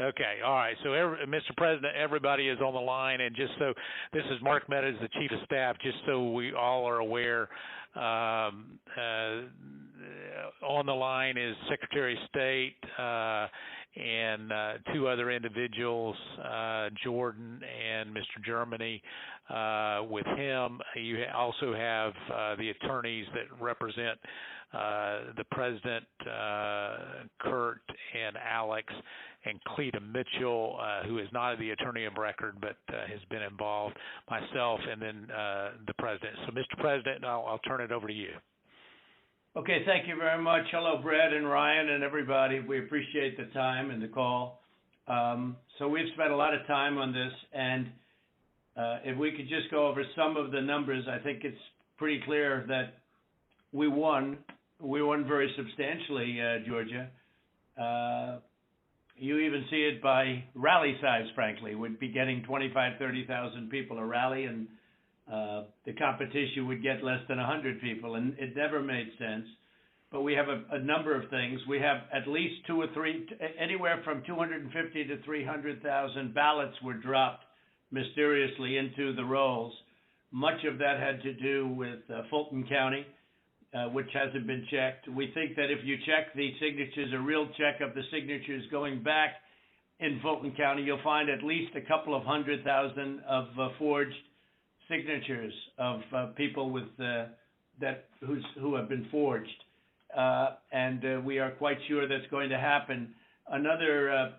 Okay, all right. So, Mr. President, everybody is on the line, and just so this is Mark Meadows, the Chief of Staff. Just so we all are aware, on the line is Secretary of State and two other individuals, Jordan and Mr. Germany. With him, you also have the attorneys that represent the President, Kurt and Alex, and Cleta Mitchell, who is not the attorney of record but has been involved, myself, and then the President. So, Mr. President, I'll turn it over to you. Okay, thank you very much. Hello, Brad and Ryan and everybody. We appreciate the time and the call. So we've spent a lot of time on this, and if we could just go over some of the numbers, I think it's pretty clear that we won. We won very substantially, Georgia. You even see it by rally size, frankly. We'd be getting 25,000, 30,000 people a rally, and the competition would get less than 100 people, and it never made sense. But we have a number of things. We have at least two or three, anywhere from 250 to 300,000 ballots were dropped mysteriously into the rolls. Much of that had to do with Fulton County, which hasn't been checked. We think that if you check the signatures, a real check of the signatures going back in Fulton County, you'll find at least a couple of 100,000 of forged signatures of people with who have been forged, and we are quite sure that's going to happen. Another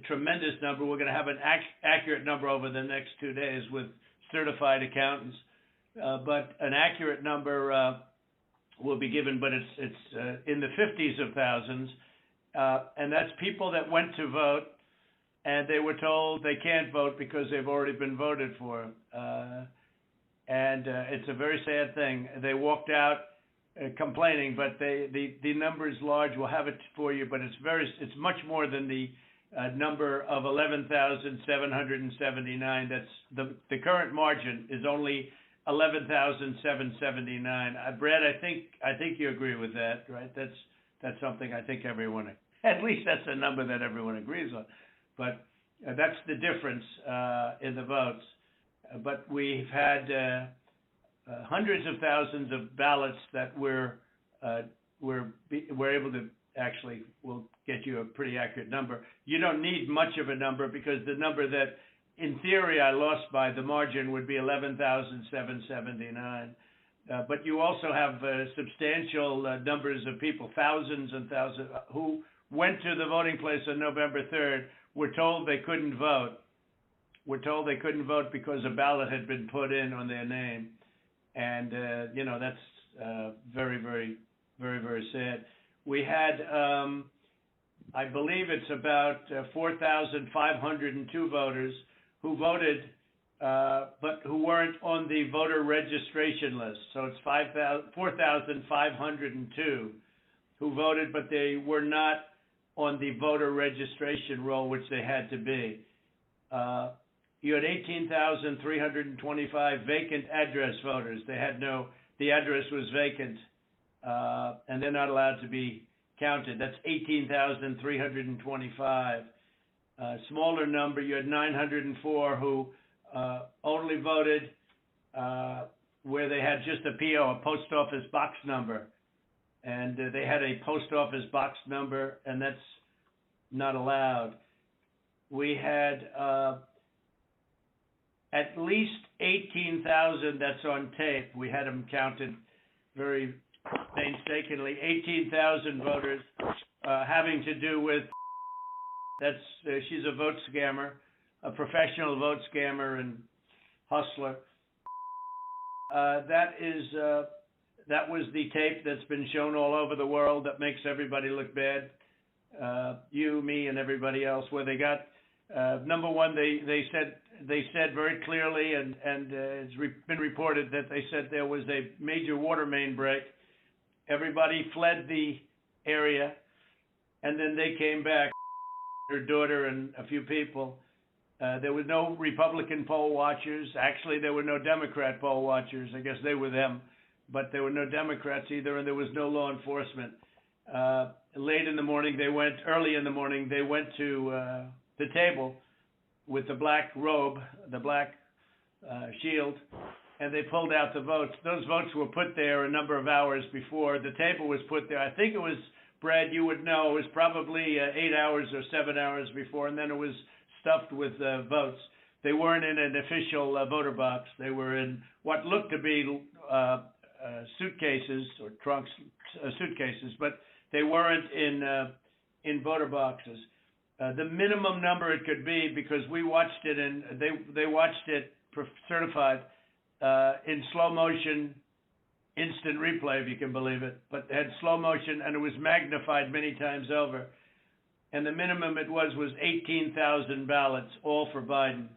tremendous number. We're going to have an accurate number over the next 2 days with certified accountants, but an accurate number will be given, but it's in the 50s of thousands, and that's people that went to vote and they were told they can't vote because they've already been voted for, and it's a very sad thing. They walked out complaining, but the number is large. We'll have it for you, but it's much more than the number of 11,779. That's the current margin is only 11,779. Brad, I think you agree with that, right? That's something I think everyone, at least that's a number that everyone agrees on. But that's the difference in the votes. But we've had hundreds of thousands of ballots that we're able to actually. We'll get you a pretty accurate number. You don't need much of a number because the number that in theory I lost by the margin would be 11,779. But you also have substantial numbers of people, thousands and thousands, who went to the voting place on November 3rd, were told they couldn't vote. Were told they couldn't vote because a ballot had been put in on their name. And, that's very, very, very, very sad. We had, I believe it's about 4,502 voters who voted, but who weren't on the voter registration list. So it's 4,502 who voted, but they were not on the voter registration roll, which they had to be. You had 18,325 vacant address voters. The address was vacant, and they're not allowed to be counted. That's 18,325. Smaller number, you had 904 who only voted where they had just a PO, a post office box number. And they had a post office box number, and that's not allowed. We had at least 18,000, that's on tape. We had them counted very painstakingly. 18,000 voters having to do with, she's a vote scammer, a professional vote scammer and hustler. That was the tape that's been shown all over the world that makes everybody look bad. You, me, and everybody else. Where they got number one, they said very clearly, and it's been reported that they said there was a major water main break. Everybody fled the area, and then they came back. Her daughter and a few people. There were no Republican poll watchers. Actually, there were no Democrat poll watchers. I guess they were them. But there were no Democrats either, and there was no law enforcement. early in the morning, they went to the table with the black robe, the black shield, and they pulled out the votes. Those votes were put there a number of hours before. The table was put there. I think it was, Brad, you would know, it was probably 8 hours or 7 hours before, and then it was stuffed with votes. They weren't in an official voter box. They were in what looked to be suitcases or trunks, suitcases, but they weren't in voter boxes. The minimum number it could be, because we watched it and they watched it certified in slow motion, instant replay, if you can believe it, but it had slow motion and it was magnified many times over. And the minimum it was 18,000 ballots, all for Biden.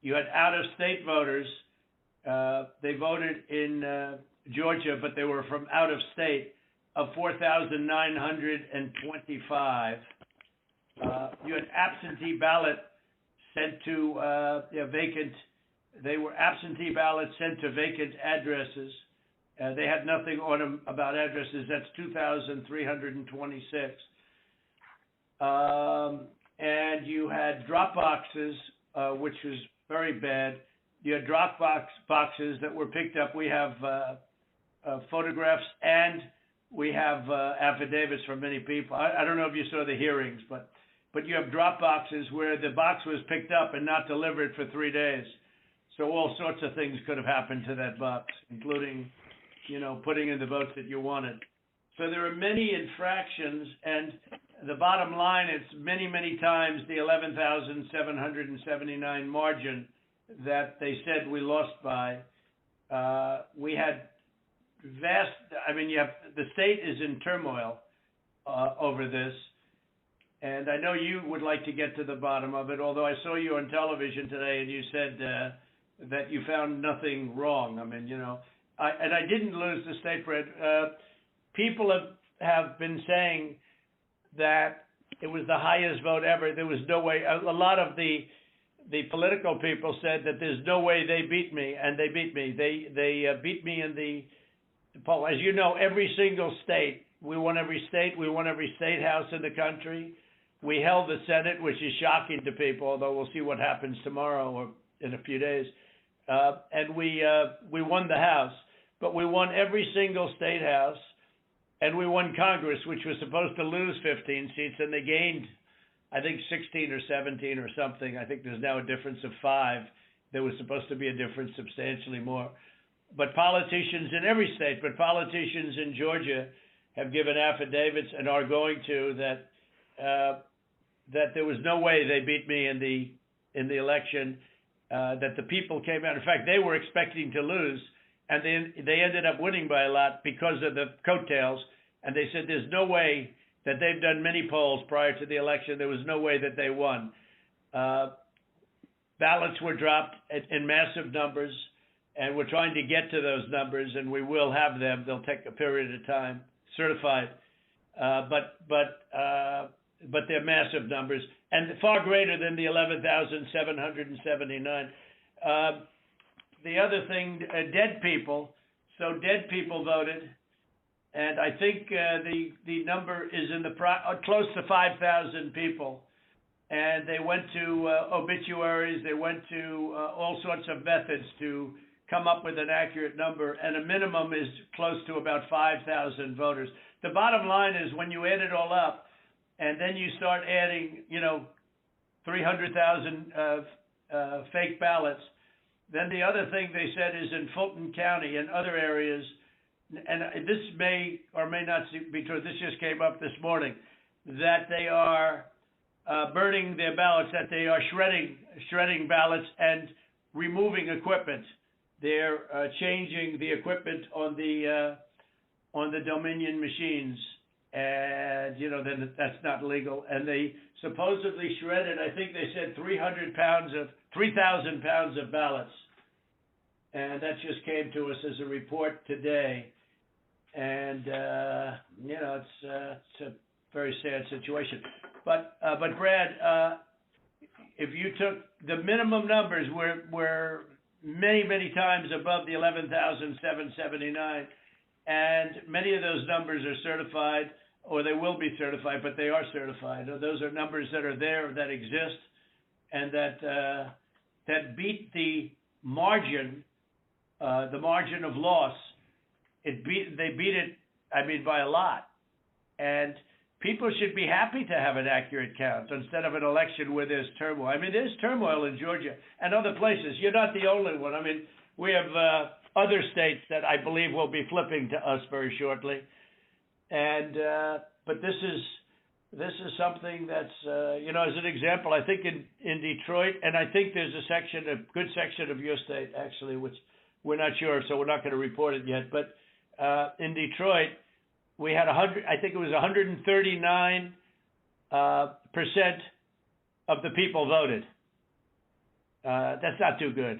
You had out-of-state voters. They voted in Georgia, but they were from out of state, of 4,925. You had absentee ballot sent to vacant. They were absentee ballots sent to vacant addresses. They had nothing on them about addresses. That's 2,326. And you had drop boxes, which was very bad. You had drop boxes that were picked up. We have photographs and we have affidavits from many people. I don't know if you saw the hearings, but you have drop boxes where the box was picked up and not delivered for 3 days. So all sorts of things could have happened to that box, including, putting in the votes that you wanted. So there are many infractions, and the bottom line, it's many, many times the 11,779 margin that they said we lost by. We had the state is in turmoil over this, and I know you would like to get to the bottom of it, although I saw you on television today and you said that you found nothing wrong. I didn't lose the state, Brett. People have been saying that it was the highest vote ever. There was no way. A lot of the political people said that there's no way they beat me, and they beat me. They beat me in the poll. As you know, every single state, we won every state. We won every state house in the country. We held the Senate, which is shocking to people, although we'll see what happens tomorrow or in a few days. And we won the House, but we won every single state house, and we won Congress, which was supposed to lose 15 seats, and they gained, I think, 16 or 17 or something. I think there's now a difference of 5. There was supposed to be a difference substantially more. But politicians in every state, but politicians in Georgia have given affidavits and are going to that there was no way they beat me in the election. That the people came out. In fact, they were expecting to lose, and they ended up winning by a lot because of the coattails. And they said there's no way that they've done many polls prior to the election. There was no way that they won. Ballots were dropped in massive numbers, and we're trying to get to those numbers, and we will have them. They'll take a period of time, certified, but they're massive numbers and far greater than the 11,779. The other thing, dead people. So dead people voted, and I think the number is in close to 5,000 people. And they went to obituaries. They went to all sorts of methods to come up with an accurate number, and a minimum is close to about 5,000 voters. The bottom line is when you add it all up, and then you start adding, 300,000 fake ballots. Then the other thing they said is in Fulton County and other areas, and this may or may not be true, this just came up this morning, that they are burning their ballots, that they are shredding ballots and removing equipment. They're changing the equipment on the Dominion machines. And, then that's not legal. And they supposedly shredded, I think they said 3,000 pounds of ballots. And that just came to us as a report today. And, it's a very sad situation. But Brad, if you took the minimum numbers were many, many times above the 11,779. and many of those numbers are certified, or they will be certified, but they are certified. Those are numbers that are there, that exist, and that beat the margin of loss. They beat it, I mean, by a lot. And people should be happy to have an accurate count instead of an election where there's turmoil. I mean, there's turmoil in Georgia and other places. You're not the only one. I mean, we have other states that I believe will be flipping to us very shortly. And but this is something that's you know, as an example, I think in Detroit, and I think there's a good section of your state actually, which we're not sure, so we're not going to report it yet. But in Detroit, we had 139% of the people voted. That's not too good.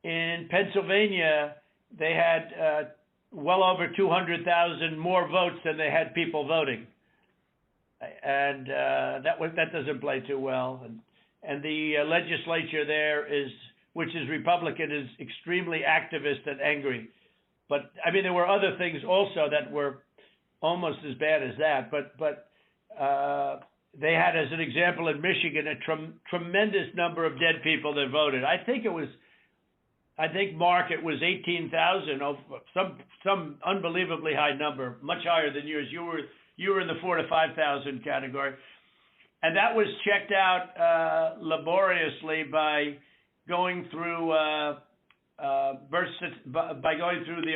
In Pennsylvania, they had well over 200,000 more votes than they had people voting, and that doesn't play too well. And the legislature there which is Republican, is extremely activist and angry. But I mean, there were other things also that were almost as bad as that. But they had, as an example, in Michigan, a tremendous number of dead people that voted. I think Mark, it was 18,000, some unbelievably high number, much higher than yours. You were in the 4,000 to 5,000 category, and that was checked out laboriously by going through the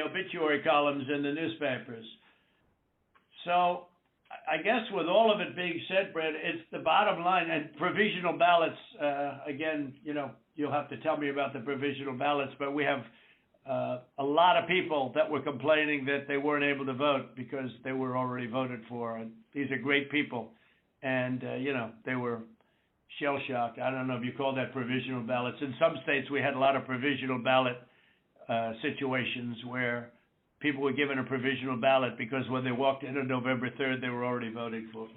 obituary columns in the newspapers. So I guess with all of it being said, Brad, it's the bottom line. And provisional ballots, again, you know, you'll have to tell me about the provisional ballots, but we have a lot of people that were complaining that they weren't able to vote because they were already voted for. And these are great people. And, you know, they were shell-shocked. I don't know if you call that provisional ballots. In some states, we had a lot of provisional ballot situations where people were given a provisional ballot because when they walked in on November 3rd, they were already voted for.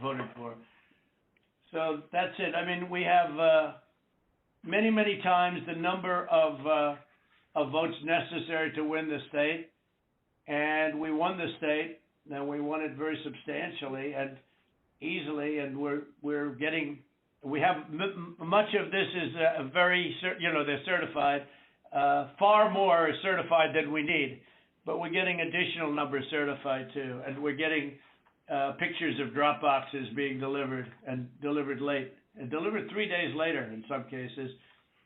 So that's it. I mean, we have many, many times the number of votes necessary to win the state, and we won the state, and we won it very substantially and easily, and we have much of this is very, you know, they're certified. Far more is certified than we need, but we're getting additional numbers certified too, and we're getting pictures of drop boxes being delivered and delivered late, and delivered 3 days later in some cases.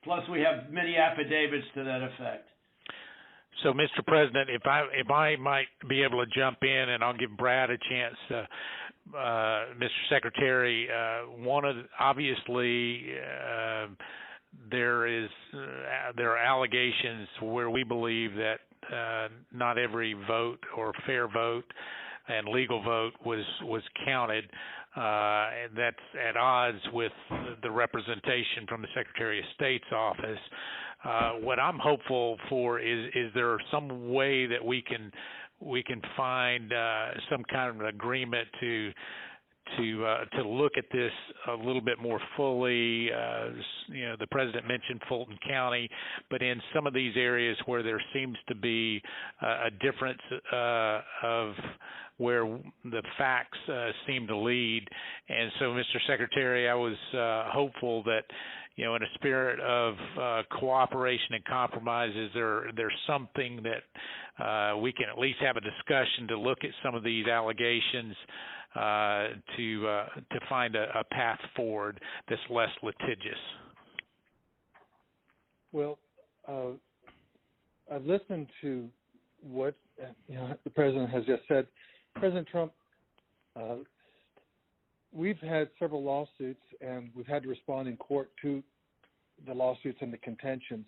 Plus, we have many affidavits to that effect. So, Mr. President, if I might be able to jump in, and I'll give Brad a chance. Mr. Secretary, obviously there are allegations where we believe that not every vote or fair vote and legal vote was counted, and that's at odds with the representation from the Secretary of State's office. What I'm hopeful for is there some way that we can find some kind of an agreement to look at this a little bit more fully. You know, the president mentioned Fulton County, but in some of these areas where there seems to be a difference of where the facts seem to lead. And so, Mr. Secretary, I was hopeful that, you know, in a spirit of cooperation and compromise, there's something that we can at least have a discussion to look at some of these allegations to find a path forward that's less litigious. Well, I've listened to what the president has just said. President Trump, we've had several lawsuits, and we've had to respond in court to the lawsuits and the contentions.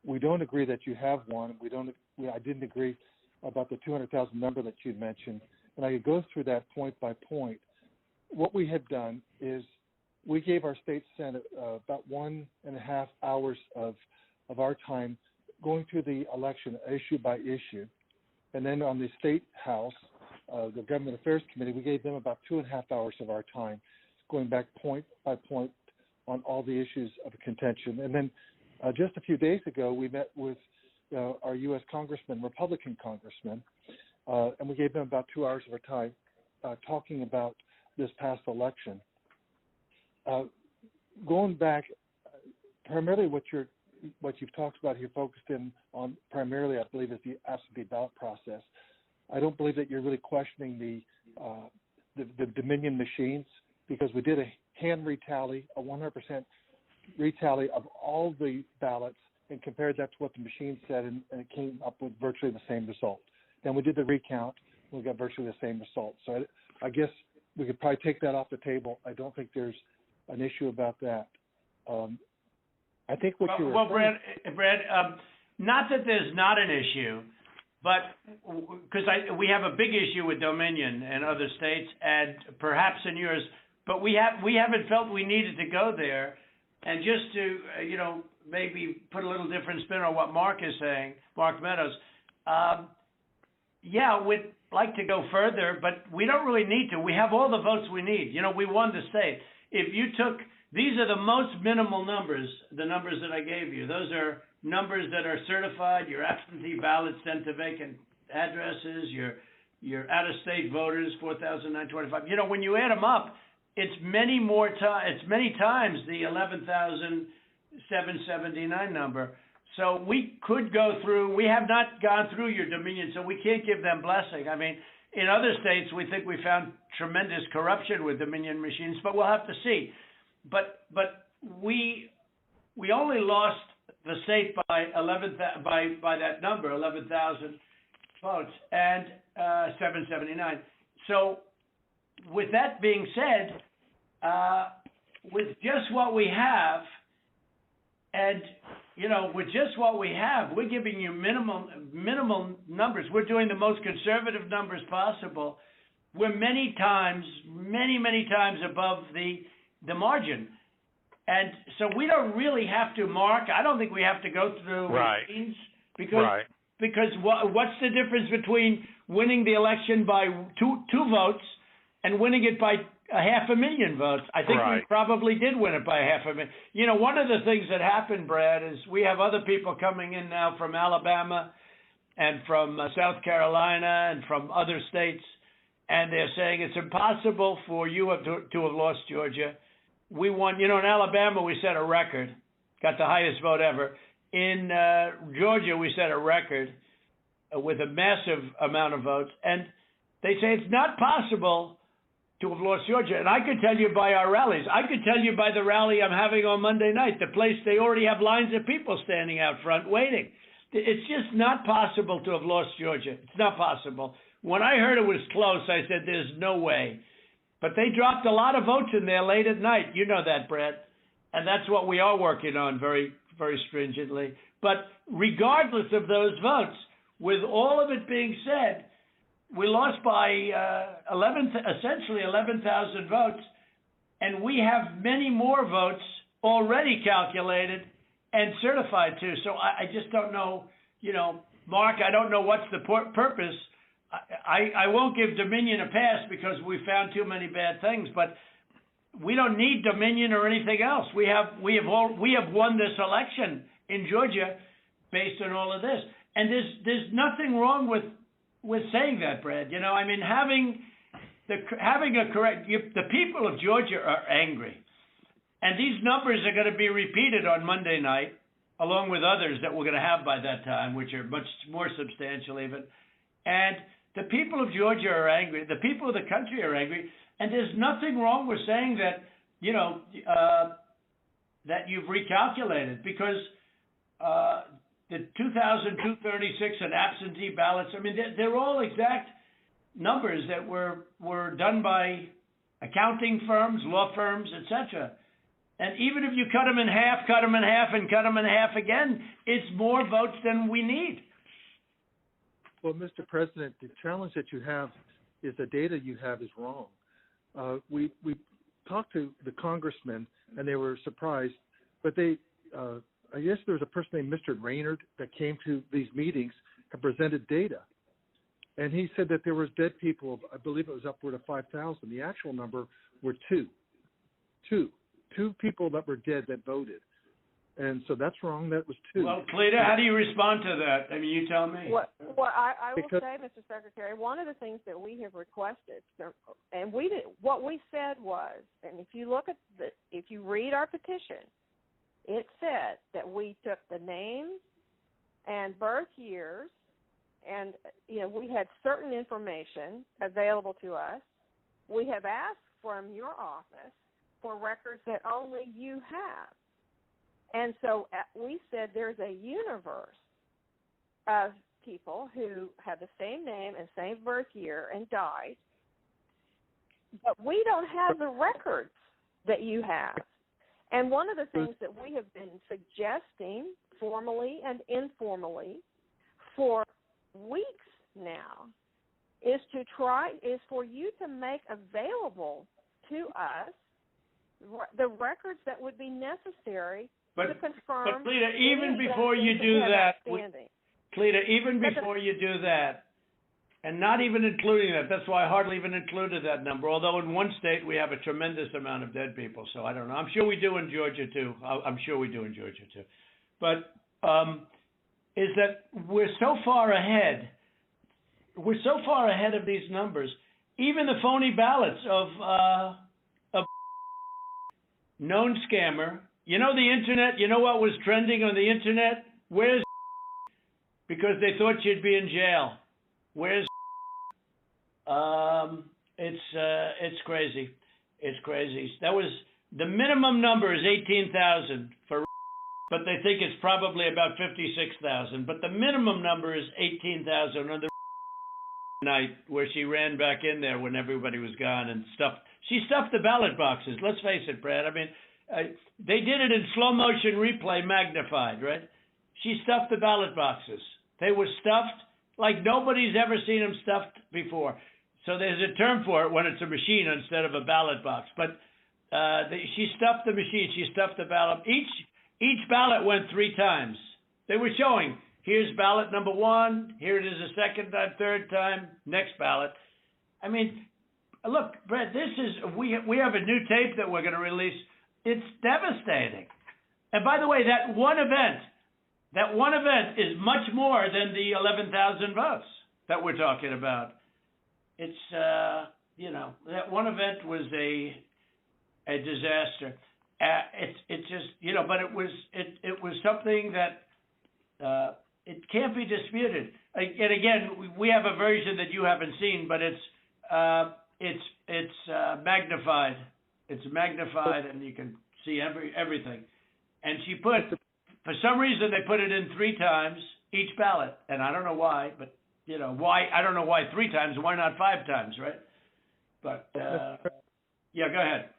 We don't agree that you have one. I didn't agree about the 200,000 number that you mentioned, and I could go through that point by point. What we have done is we gave our state senate about 1.5 hours of our time going through the election issue by issue, and then on the state house, the Government Affairs Committee, we gave them about 2.5 hours of our time, going back point by point on all the issues of contention. And then just a few days ago, we met with our U.S. congressmen, Republican congressmen, and we gave them about 2 hours of our time talking about this past election. Going back, primarily what you've talked about here, focused in on primarily, I believe, is the absentee ballot process. I don't believe that you're really questioning the Dominion machines, because we did a hand retally, a 100% retally of all the ballots, and compared that to what the machine said, and it came up with virtually the same result. Then we did the recount, and we got virtually the same result. So I guess we could probably take that off the table. I don't think there's an issue about that. I think what you were saying... Well, Brad, not that there's not an issue, but because we have a big issue with Dominion and other states, and perhaps in yours, but we haven't felt we needed to go there. And just to maybe put a little different spin on what Mark is saying, Mark Meadows, we'd like to go further, but we don't really need to. We have all the votes we need. We won the state. If you took, these are the most minimal numbers, the numbers that I gave you. Those are numbers that are certified, your absentee ballots sent to vacant addresses, your out-of-state voters, 4,925. When you add them up, it's many times the 11,779 number. So we could go through. We have not gone through your Dominion, so we can't give them blessing. I mean, in other states, we think we found tremendous corruption with Dominion machines, but we'll have to see. But we only lost the state by that number, 11,000 votes, and 779. So with that being said, with just what we have, and with just what we have, we're giving you minimum numbers. We're doing the most conservative numbers possible. We're many times above the margin. And so we don't really have to, Mark. I don't think we have to go through machines, because what's the difference between winning the election by two votes and winning it by 500,000 votes? I think we probably did win it by 500,000. One of the things that happened, Brad, is we have other people coming in now from Alabama and from South Carolina and from other states, and they're saying it's impossible for you to have lost Georgia. We won, in Alabama we set a record, got the highest vote ever. In Georgia we set a record with a massive amount of votes, and they say it's not possible to have lost Georgia. And I could tell you by our rallies. I could tell you by the rally I'm having on Monday night, the place, they already have lines of people standing out front waiting. It's just not possible to have lost Georgia. It's not possible. When I heard it was close, I said, there's no way. But they dropped a lot of votes in there late at night. You know that, Brett. And that's what we are working on very, very stringently. But regardless of those votes, with all of it being said, we lost by essentially 11,000 votes, and we have many more votes already calculated and certified too. So I just don't know, Mark, I don't know what's the purpose. I won't give Dominion a pass because we found too many bad things, but we don't need Dominion or anything else. We have won this election in Georgia based on all of this, and there's nothing wrong with saying that, Brad. Having a correct. The people of Georgia are angry, and these numbers are going to be repeated on Monday night, along with others that we're going to have by that time, which are much more substantial even. And the people of Georgia are angry. The people of the country are angry, and there's nothing wrong with saying that. That you've recalculated, because the 2,236 and absentee ballots, they're all exact numbers that were done by accounting firms, law firms, etc. And even if you cut them in half, and cut them in half again, it's more votes than we need. Well, Mr. President, the challenge that you have is the data you have is wrong. We talked to the congressmen, and they were surprised, but I guess there was a person named Mr. Raynard that came to these meetings and presented data. And he said that there was dead people, I believe it was upward of 5,000. The actual number were two people that were dead that voted. And so that's wrong. That was 2. Well, Cleta, how do you respond to that? I mean, you tell me. Well, I will say, Mr. Secretary, one of the things that we have requested, and what we said was, and if you look at if you read our petition, it said that we took the names and birth years, and we had certain information available to us. We have asked from your office for records that only you have. And so we said there's a universe of people who have the same name and same birth year and died, but we don't have the records that you have. And one of the things that we have been suggesting formally and informally for weeks now is for you to make available to us the records that would be necessary to confirm. But Cleta, even before you do that, Cleta, even before you do that, and not even including that, that's why I hardly even included that number, although in one state we have a tremendous amount of dead people, so I don't know. I'm sure we do in Georgia, too. But is that we're so far ahead. We're so far ahead of these numbers. Even the phony ballots of known scammer. You know the internet? You know what was trending on the internet? Where's because they thought you'd be in jail. Where's it's crazy. It's crazy. That was the minimum number is 18,000 for, but they think it's probably about 56,000. But the minimum number is 18,000 on the night where she ran back in there when everybody was gone and stuffed. She stuffed the ballot boxes. Let's face it, Brad. I mean, they did it in slow motion replay, magnified, right? She stuffed the ballot boxes. They were stuffed like nobody's ever seen them stuffed before. So there's a term for it when it's a machine instead of a ballot box. But she stuffed the machine. She stuffed the ballot. Each ballot went 3 times. They were showing, here's ballot number 1. Here it is a second time, third time, next ballot. I mean, look, Brett, we have a new tape that we're going to release. It's devastating. And by the way, that one event is much more than the 11,000 votes that we're talking about. It's, that one event was a disaster. It's just, but it was something that it can't be disputed. And again, we have a version that you haven't seen, but it's magnified. It's magnified, and you can see everything. And she put, for some reason, they put it in 3 times each ballot, and I don't know why, but why? I don't know why 3 times. Why not 5 times, right? But yeah, go ahead.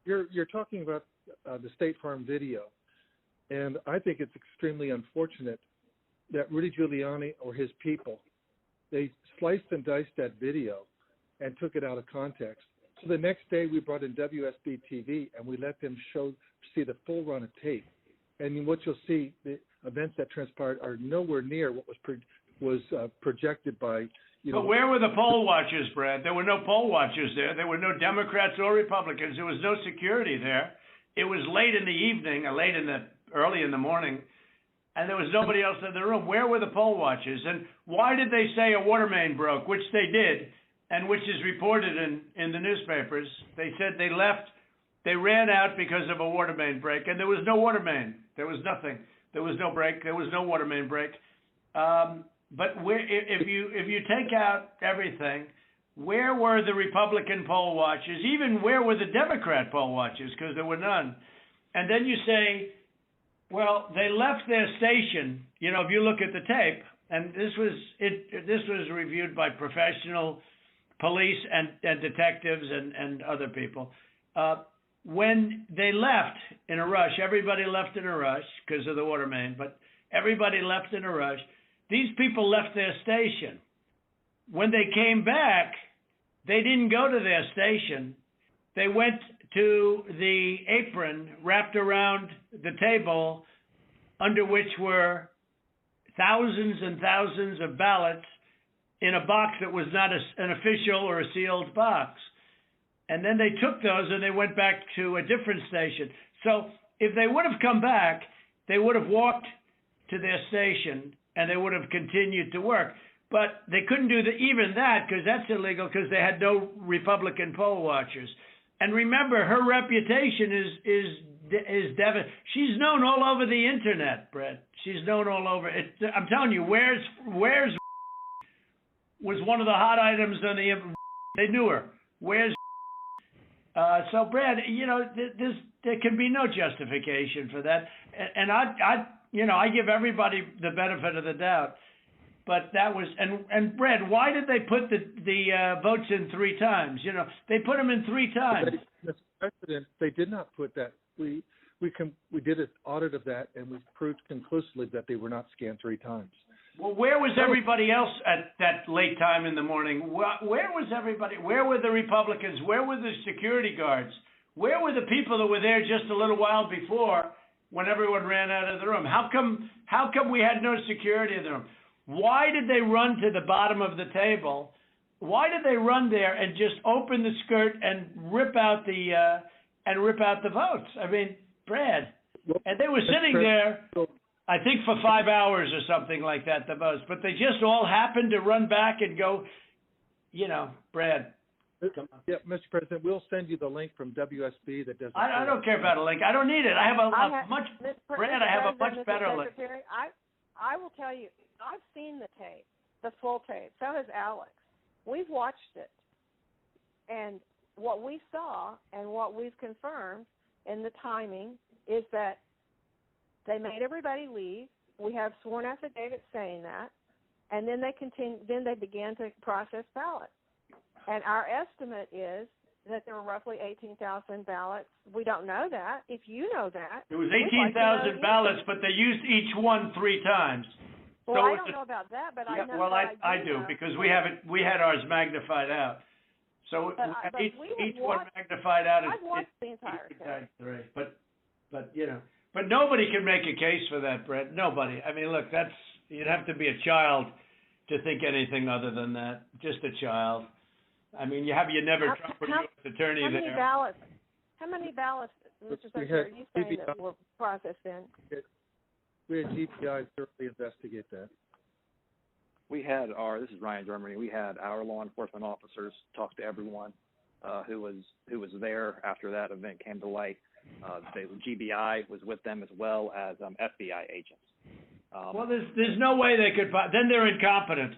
You're talking about the State Farm video, and I think it's extremely unfortunate that Rudy Giuliani or his people, they sliced and diced that video and took it out of context. So the next day we brought in WSB TV and we let them see the full run of tape. And what you'll see, the events that transpired are nowhere near what was projected by, But where were the poll watchers, Brad? There were no poll watchers there. There were no Democrats or Republicans. There was no security there. It was late in the evening, or early in the morning, and there was nobody else in the room. Where were the poll watchers? And why did they say a water main broke, which they did, and which is reported in the newspapers? They said they left. They ran out because of a water main break, and there was no water main. There was nothing. There was no break. There was no water main break. But if you take out everything, where were the Republican poll watchers? Even where were the Democrat poll watchers? Because there were none. And then you say, well, they left their station. If you look at the tape, and this was reviewed by professional police and detectives and other people. When they left in a rush, everybody left in a rush because of the water main, but everybody left in a rush. These people left their station. When they came back, they didn't go to their station. They went to the apron wrapped around the table under which were thousands and thousands of ballots in a box that was not an official or a sealed box. And then they took those and they went back to a different station. So if they would have come back, they would have walked to their station and they would have continued to work. But they couldn't do even that because that's illegal because they had no Republican poll watchers. And remember, her reputation is devastating. She's known all over the internet, Brett. She's known all over. I'm telling you, where's was one of the hot items on the. They knew her. Where's so Brad? You know, there can be no justification for that. And I give everybody the benefit of the doubt. But that was and Brad, why did they put the votes in 3 times? You know, they put them in 3 times. Mr. President, they did not put that. We did an audit of that, and we proved conclusively that they were not scanned 3 times. Well, where was everybody else at that late time in the morning? Where was everybody? Where were the Republicans? Where were the security guards? Where were the people that were there just a little while before when everyone ran out of the room? How come we had no security in the room? Why did they run to the bottom of the table? Why did they run there and just open the skirt and rip out the votes? I mean, Brad, and they were sitting there, I think for 5 hours or something like that, the votes. But they just all happened to run back and go, you know, Brad. Come on. Yeah, Mr. President, we'll send you the link from WSB that does. I don't care about a link. I don't need it. I have a much better link. I will tell you, I've seen the tape, the full tape. So has Alex. We've watched it. And what we saw and what we've confirmed in the timing is that they made everybody leave. We have sworn affidavits saying that. And then they began to process ballots. And our estimate is that there were roughly 18,000 ballots. We don't know that. If you know that. There was 18,000 ballots, but they used each one 3 times. Well, so I don't know about that, but I know. Well, I do because we had ours magnified out. So each one magnified out. I've watched the entire thing. But nobody can make a case for that, Brett. Nobody. I mean, look, you'd have to be a child to think anything other than that. Just a child. I mean, you have your never Trump U.S. attorney there. How many ballots, Mr. Secretary, are you saying that were processed in? We had GPI thoroughly investigate that. This is Ryan Germany. We had our law enforcement officers talk to everyone who was there after that event came to light. The GBI was with them as well as FBI agents. Well, there's no way they could. Then they're incompetent.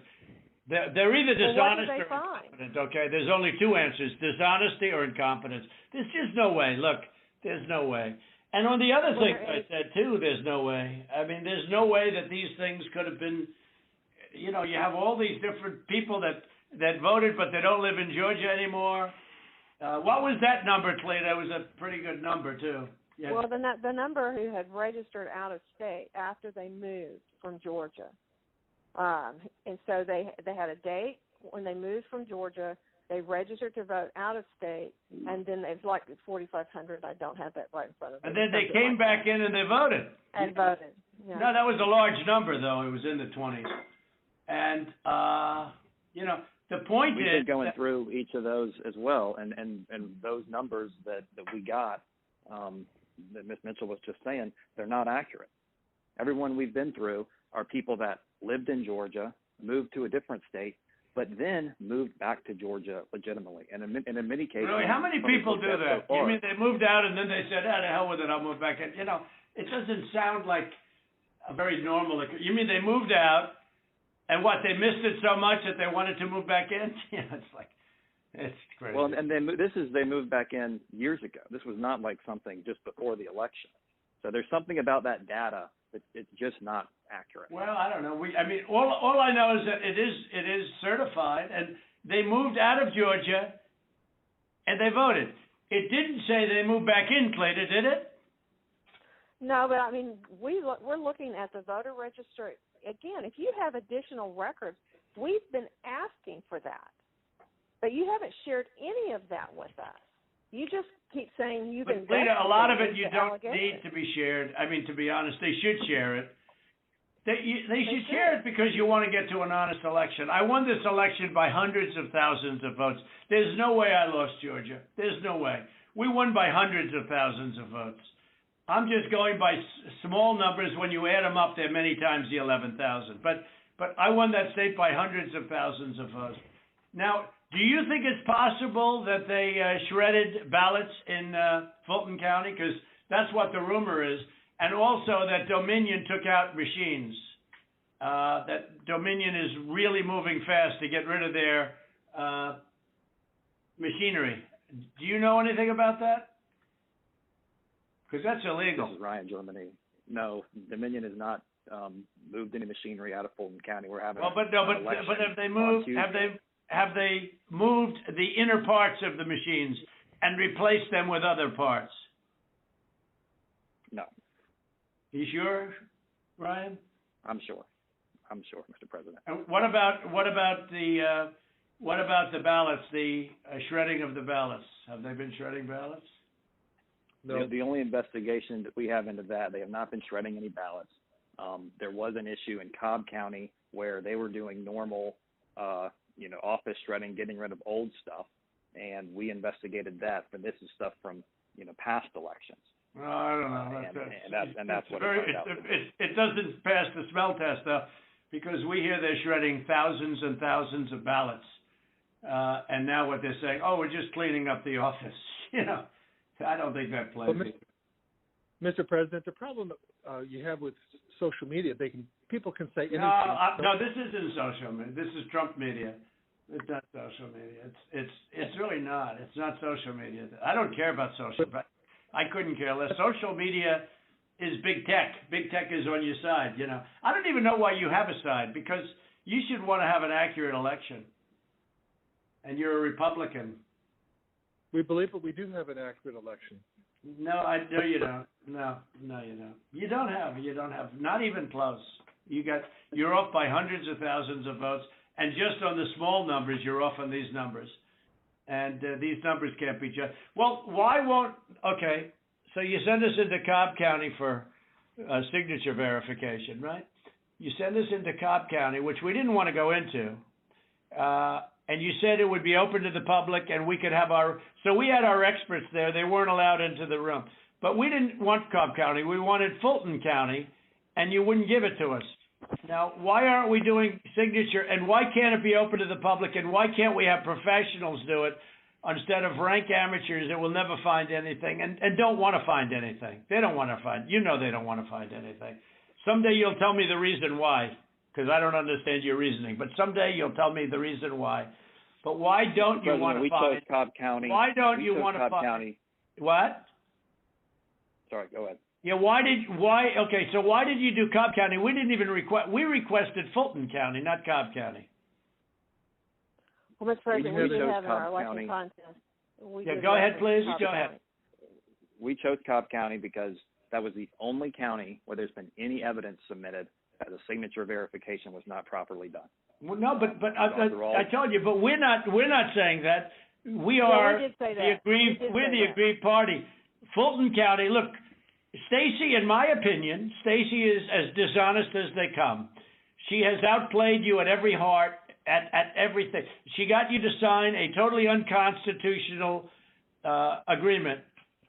They're either dishonest or incompetent. Okay, there's only 2 answers: dishonesty or incompetence. There's just no way. Look, there's no way. And on the other thing I said too, there's no way. I mean, there's no way that these things could have been. You know, you have all these different people that voted, but they don't live in Georgia anymore. What was that number, Clay? That was a pretty good number too. Yeah. Well, the number who had registered out of state after they moved from Georgia, and so they had a date when they moved from Georgia. They registered to vote out of state, and then it's like 4,500. I don't have that right in front of me. And then they came back in and they voted. And voted. Yeah. No, that was a large number, though. It was in the 20s. And, the point We've is... been going through each of those as well, and those numbers that we got, that Ms. Mitchell was just saying, they're not accurate. Everyone we've been through are people that lived in Georgia, moved to a different state, but then moved back to Georgia legitimately. And in many cases... Really? How many people do that? You mean they moved out and then they said, the hell with it, I'll move back in? You know, it doesn't sound like a very normal... You mean they moved out, and what, they missed it so much that they wanted to move back in? It's crazy. Well, and they moved back in years ago. This was not like something just before the election. So there's something about that data that it's just not accurate. Well, I don't know. All I know is that it is certified, and they moved out of Georgia, and they voted. It didn't say they moved back in, Clayton, did it? No, but I mean, we're looking at the voter registry. Again, if you have additional records, we've been asking for that. But you haven't shared any of that with us. You just keep saying you've investigated. But a lot of it you don't need to be shared. I mean, to be honest, they should share it. They should share it because you want to get to an honest election. I won this election by hundreds of thousands of votes. There's no way I lost Georgia. There's no way. We won by hundreds of thousands of votes. I'm just going by small numbers. When you add them up, they're many times the 11,000. But I won that state by hundreds of thousands of votes. Now, do you think it's possible that they shredded ballots in Fulton County? Because that's what the rumor is. And also that Dominion took out machines. That Dominion is really moving fast to get rid of their machinery. Do you know anything about that? Because that's illegal. This is Ryan, Germany. No, Dominion has not moved any machinery out of Fulton County. We're having but have they moved? Have they moved the inner parts of the machines and replaced them with other parts? No. You sure, Ryan? I'm sure, Mr. President. And what about the ballots? The shredding of the ballots. Have they been shredding ballots? No. The only investigation that we have into that, they have not been shredding any ballots. There was an issue in Cobb County where they were doing normal, office shredding, getting rid of old stuff, and we investigated that. But this is stuff from, past elections. Well, I don't know. That's what it doesn't pass the smell test, though, because we hear they're shredding thousands and thousands of ballots, and now what they're saying, we're just cleaning up the office. I don't think that plays. Mr. President, the problem you have with social media, people can say anything. No, this isn't social media. This is Trump media. It's not social media. It's really not. It's not social media. I don't care about social. But I couldn't care less. Social media is big tech. Big tech is on your side. I don't even know why you have a side, because you should want to have an accurate election, and you're a Republican. We believe that we do have an accurate election. No, you don't. No, you don't. You don't have. Not even close. You're off by hundreds of thousands of votes, and just on the small numbers, you're off on these numbers, and these numbers can't be judged. Well, why won't? Okay, so you send us into Cobb County for signature verification, right? You send us into Cobb County, which we didn't want to go into. And you said it would be open to the public, and we could have so we had our experts there. They weren't allowed into the room. But we didn't want Cobb County. We wanted Fulton County, and you wouldn't give it to us. Now, why aren't we doing signature, and why can't it be open to the public, and why can't we have professionals do it instead of rank amateurs that will never find anything and don't want to find anything? They don't want to find. They don't want to find anything. Someday you'll tell me the reason why, because I don't understand your reasoning. But someday you'll tell me the reason why. But why don't you want to find? We chose Cobb County. Why don't you want to find? County. What? Sorry, go ahead. Yeah, okay, so why did you do Cobb County? We didn't even we requested Fulton County, not Cobb County. Well, Mr. President, we did have our election contest. Go ahead, please. Go ahead. We chose Cobb County because that was the only county where there's been any evidence submitted that the signature verification was not properly done. Well, no, but I told you, but we're not saying that. We are the aggrieved party. Fulton County, look, Stacey, in my opinion, Stacey is as dishonest as they come. She has outplayed you at every heart, at everything. She got you to sign a totally unconstitutional agreement,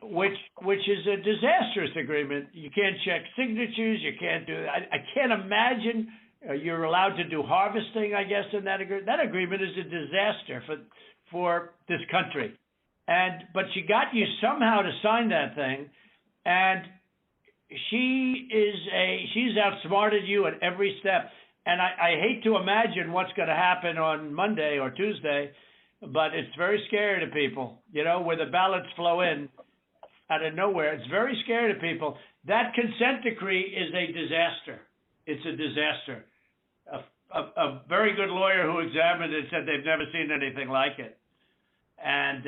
which is a disastrous agreement. You can't check signatures. You can't do. I can't imagine you're allowed to do harvesting, I guess, in that agreement. That agreement is a disaster for this country. But she got you somehow to sign that thing, and she's outsmarted you at every step. And I hate to imagine what's going to happen on Monday or Tuesday, but it's very scary to people, where the ballots flow in out of nowhere. It's very scary to people. That consent decree is a disaster. It's a disaster. A very good lawyer who examined it said they've never seen anything like it. And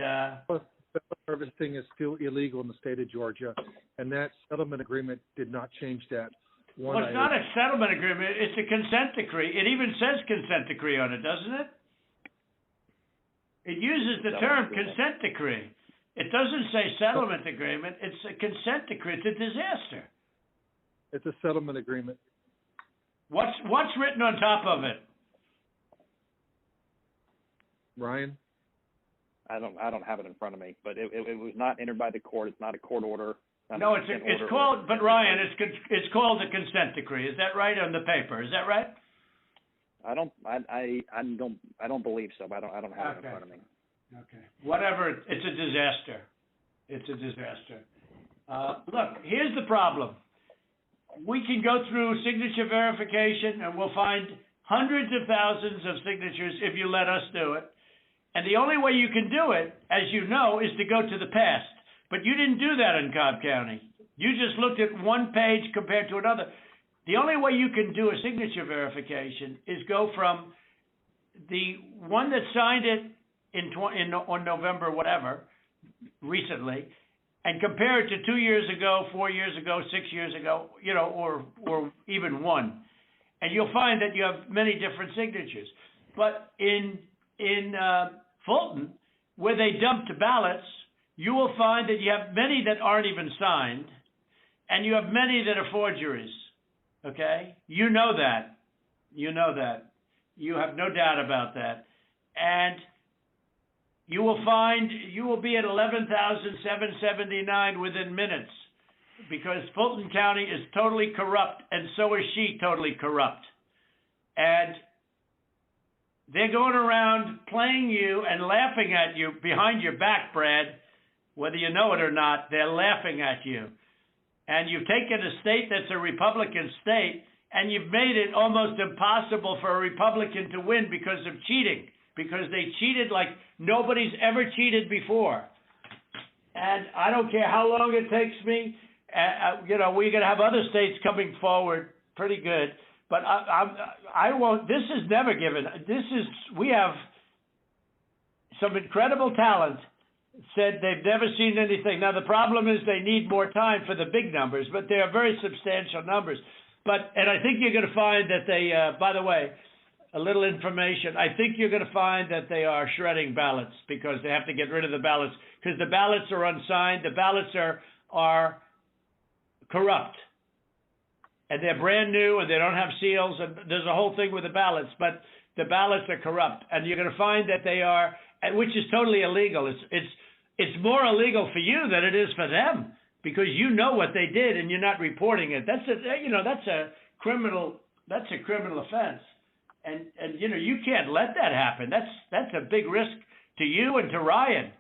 harvesting is still illegal in the state of Georgia, and that settlement agreement did not change that. Well, it's not a settlement agreement. It's a consent decree. It even says consent decree on it, doesn't it? It uses the term consent decree. It doesn't say settlement agreement. It's a consent decree. It's a disaster. It's a settlement agreement. What's written on top of it? Ryan? I don't have it in front of me, but it was not entered by the court. It's not a court order. No, it's called, but Ryan, it's called a consent decree. Is that right on the paper? Is that right? I don't believe so. I don't have it in front of me. Okay. Whatever. It's a disaster. It's a disaster. Look, here's the problem. We can go through signature verification, and we'll find hundreds of thousands of signatures if you let us do it. And the only way you can do it, as you know, is to go to the past. But you didn't do that in Cobb County. You just looked at one page compared to another. The only way you can do a signature verification is go from the one that signed it on November, whatever, recently, and compare it to 2 years ago, 4 years ago, 6 years ago, or even one. And you'll find that you have many different signatures. But in Fulton, where they dumped ballots, you will find that you have many that aren't even signed, and you have many that are forgeries. Okay? You know that. You know that. You have no doubt about that. And you will be at 11,779 within minutes, because Fulton County is totally corrupt, and so is she totally corrupt. And they're going around playing you and laughing at you behind your back, Brad. Whether you know it or not, they're laughing at you. And you've taken a state that's a Republican state, and you've made it almost impossible for a Republican to win because of cheating, because they cheated like nobody's ever cheated before. And I don't care how long it takes me. We're going to have other states coming forward pretty good. But I won't. This is never given. We have some incredible talent. Said they've never seen anything. Now, the problem is they need more time for the big numbers, but they are very substantial numbers. And I think you're going to find that they, by the way, a little information, I think you're going to find that they are shredding ballots because they have to get rid of the ballots because the ballots are unsigned. The ballots are corrupt. And they're brand new and they don't have seals. And there's a whole thing with the ballots, but the ballots are corrupt. And you're going to find that they are, which is totally illegal. It's more illegal for you than it is for them because you know what they did and you're not reporting it. That's a criminal offense. And you can't let that happen. That's a big risk to you and to Ryan,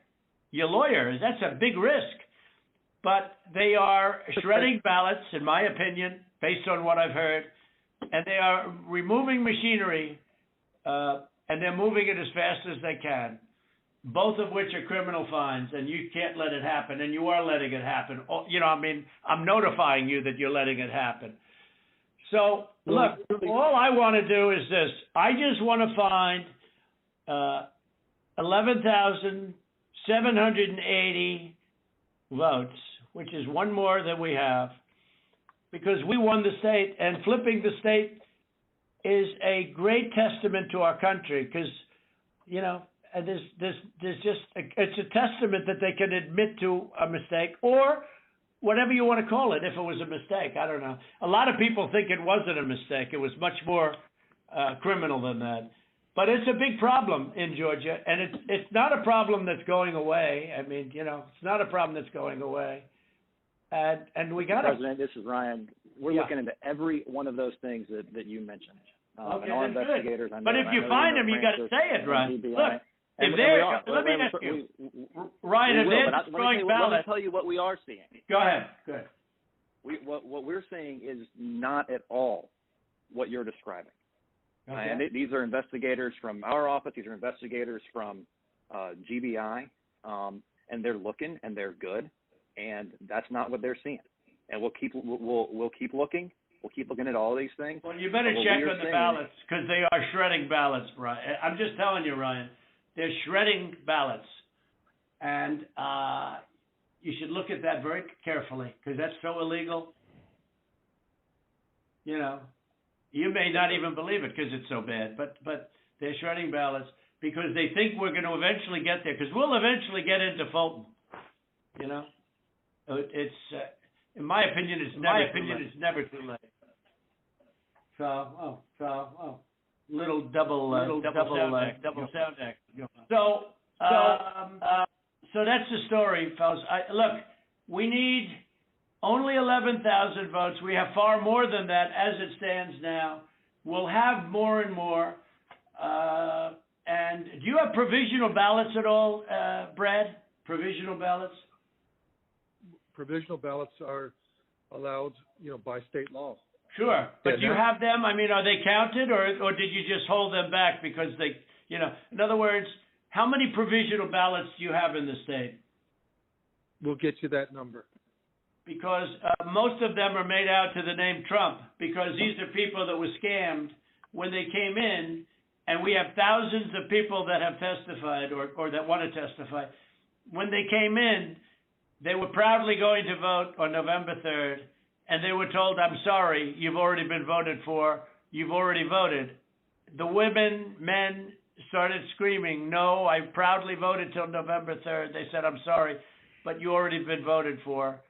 your lawyer. That's a big risk. But they are shredding ballots, in my opinion, based on what I've heard, and they are removing machinery, and they're moving it as fast as they can, both of which are criminal fines, and you can't let it happen, and you are letting it happen. I'm notifying you that you're letting it happen. So, look, all I want to do is this. I just want to find 11,780 votes, which is one more than we have, because we won the state, and flipping the state is a great testament to our country, because, it's a testament that they can admit to a mistake, or whatever you want to call it, if it was a mistake. I don't know. A lot of people think it wasn't a mistake. It was much more criminal than that. But it's a big problem in Georgia, and it's not a problem that's going away. I mean, it's not a problem that's going away. And we got to... President, this is Ryan. We're looking into every one of those things that you mentioned. Okay, and our investigators. Good. But if you find them, you got to say it, Ryan. Look, if they're... Let me ask you. Ryan, if they're destroying ballots... Let me tell you what we are seeing. Go ahead. Good. What we're seeing is not at all what you're describing. Okay. And these are investigators from our office. These are investigators from GBI, and they're looking and they're good, and that's not what they're seeing. And we'll keep looking. We'll keep looking at all these things. Well, you better check on the ballots because they are shredding ballots, Ryan. I'm just telling you, Ryan, they're shredding ballots, and you should look at that very carefully because that's so illegal. You may not even believe it because it's so bad, but they're shredding ballots because they think we're going to eventually get there, because we'll eventually get into Fulton. It's in my opinion, it's never too late. So little double sound act. So that's the story, fellas. Look, we need Only 11,000 votes. We have far more than that as it stands now. We'll have more and more. And do you have provisional ballots at all, Brad? Provisional ballots? Provisional ballots are allowed, by state law. Sure, but Yeah, do you have them? I mean, are they counted, or did you just hold them back because they, in other words, how many provisional ballots do you have in the state? We'll get you that number. Because most of them are made out to the name Trump, because these are people that were scammed when they came in, and we have thousands of people that have testified or that want to testify. When they came in, they were proudly going to vote on November 3rd, and they were told, I'm sorry, you've already been voted for, you've already voted. The women, men started screaming, no, I proudly voted till November 3rd. They said, I'm sorry, but you already been voted for,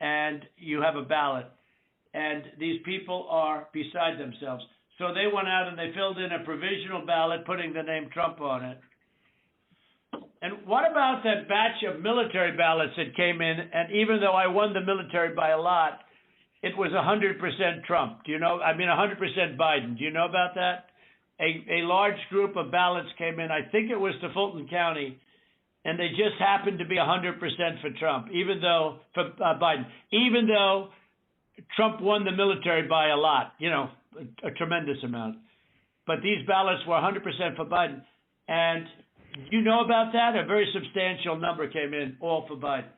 and you have a ballot. And these people are beside themselves. So they went out and they filled in a provisional ballot, putting the name Trump on it. And what about that batch of military ballots that came in, and even though I won the military by a lot, it was 100% Trump. Do you know? I mean, 100% Biden. Do you know about that? A large group of ballots came in. I think it was to Fulton County, and they just happened to be 100% for Trump, even though for Biden, even though Trump won the military by a lot, a tremendous amount. But these ballots were 100% for Biden. And you know about that? A very substantial number came in, all for Biden.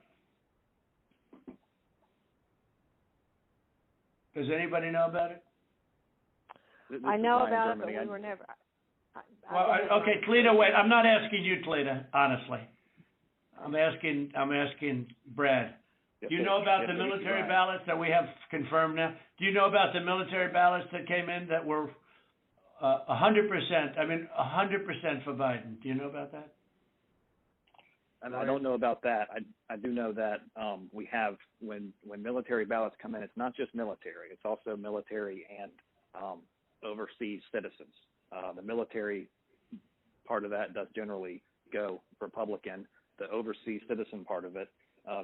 Does anybody know about it? I know about it, but we were never. Okay, Cleta, wait. I'm not asking you, Cleta, honestly. I'm asking Brad. Do you know about the military ballots that we have confirmed now? Do you know about the military ballots that came in that were 100%? I mean, 100% for Biden. Do you know about that? And I don't know about that. I do know that we have, when military ballots come in, it's not just military. It's also military and overseas citizens. The military part of that does generally go Republican. The overseas citizen part of it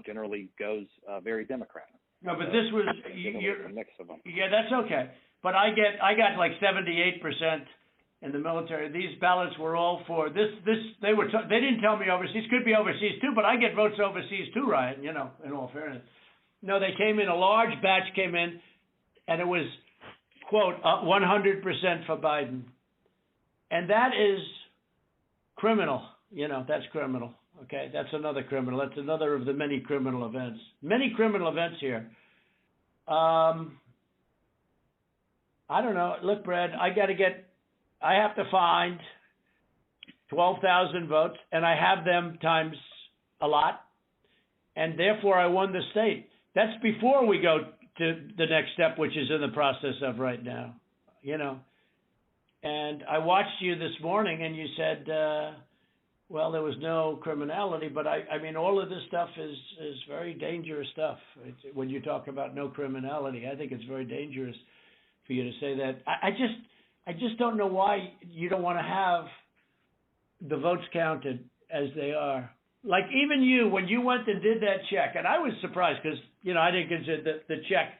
generally goes very Democrat. No, but this was a mix of them. Yeah, that's okay. But I got like 78% in the military. These ballots were all for this. They didn't tell me overseas. Could be overseas too, but I get votes overseas too, Ryan. In all fairness. No, they came in. A large batch came in, and it was quote 100% for Biden, and that is criminal. That's criminal. Okay, that's another criminal. That's another of the many criminal events. Many criminal events here. I don't know. Look, Brad, I have to find 12,000 votes, and I have them times a lot, and therefore I won the state. That's before we go to the next step, which is in the process of right now, And I watched you this morning, and you said, well, there was no criminality, but I mean, all of this stuff is very dangerous stuff. When you talk about no criminality, I think it's very dangerous for you to say that. I just don't know why you don't want to have the votes counted as they are. Like even you, when you went and did that check, and I was surprised because, I didn't consider the check,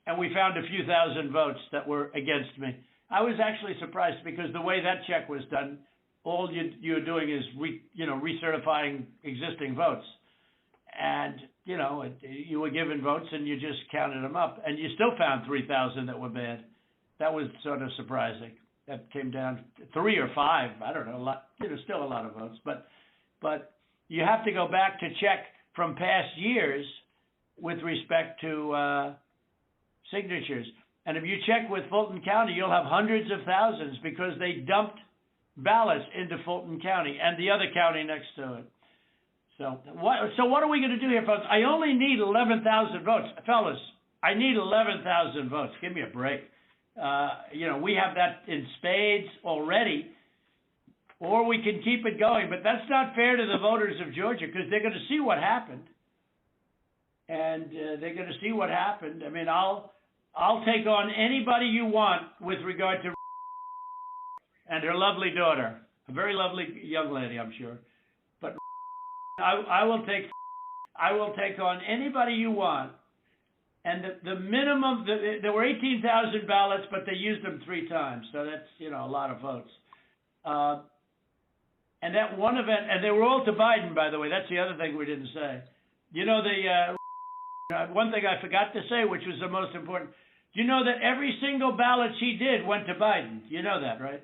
and we found a few thousand votes that were against me. I was actually surprised because the way that check was done, all you're doing is recertifying existing votes. And, you were given votes and you just counted them up, and you still found 3,000 that were bad. That was sort of surprising. That came down to 3 or 5. I don't know, a lot. Still a lot of votes. But you have to go back to check from past years with respect to signatures. And if you check with Fulton County, you'll have hundreds of thousands because they dumped ballots into Fulton County and the other county next to it. So what are we going to do here, folks? I only need 11,000 votes. Fellas, I need 11,000 votes. Give me a break. We have that in spades already, or we can keep it going. But that's not fair to the voters of Georgia because they're going to see what happened. And they're going to see what happened. I mean, I'll take on anybody you want with regard to and her lovely daughter, a very lovely young lady, I'm sure. But I will take on anybody you want And the minimum, there were 18,000 ballots, but they used them 3 times, so that's, a lot of votes. And that one event, and they were all to Biden, by the way. That's the other thing we didn't say. One thing I forgot to say, which was the most important. Do you know that every single ballot she did went to Biden? You know that, right?